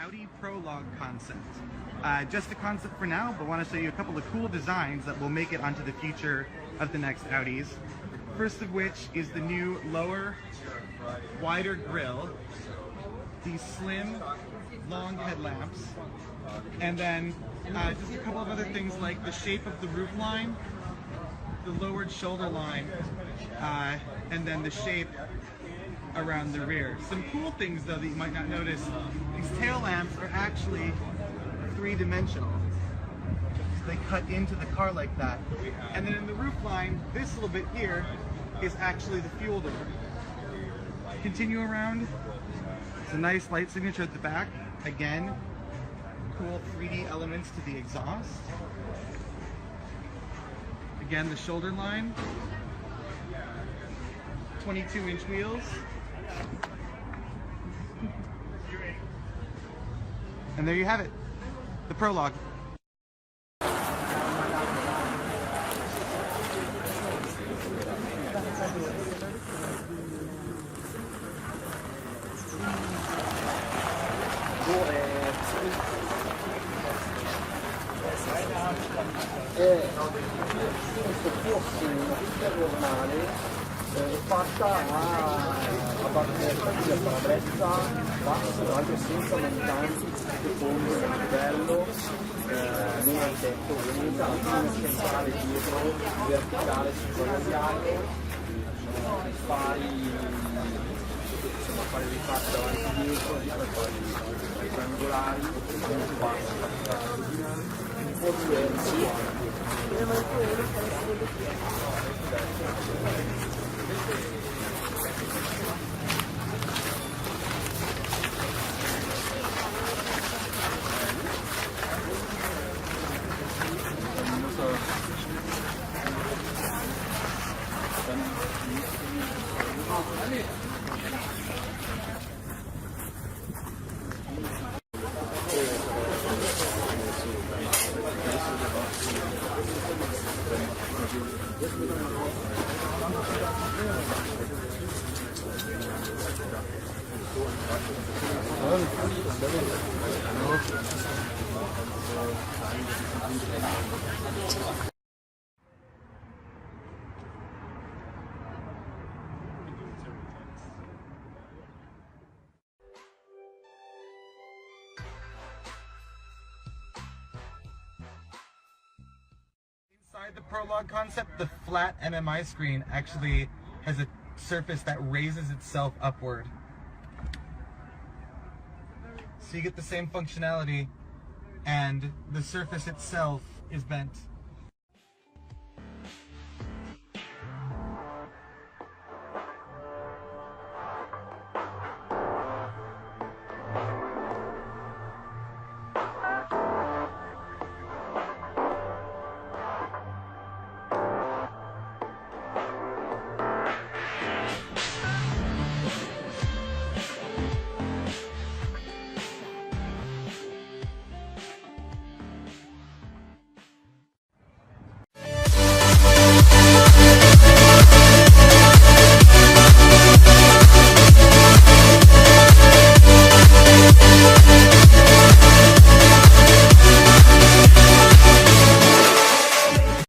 Audi Prologue concept. Just a concept for now, but want to show you a couple of cool designs that will make it onto the future of the next Audis. First of which is the new lower, wider grille, these slim, long headlamps, and then just a couple of other things like the shape of the roof line, the lowered shoulder line, and then the shape around the rear. Some cool things though that you might not notice, these tail lamps are actually three-dimensional. So they cut into the car like that. And then in the roof line, this little bit here is actually the fuel door. Continue around, it's a nice light signature at the back. Again, cool 3D elements to the exhaust. Again, the shoulder line, 22-inch wheels. And there you have it, the Prologue. Questo fosse una pista normale fatta a partire dalla brezza basso, anche senza montanti, secondo il livello, non al tetto ovviamente, una centrale dietro, verticale sul bagagliaio, fari dei fari davanti e dietro, fari triangolari, un po' diversi. Inside the Prologue concept, the flat MMI screen actually has a surface that raises itself upward. So you get the same functionality, and the surface itself is bent.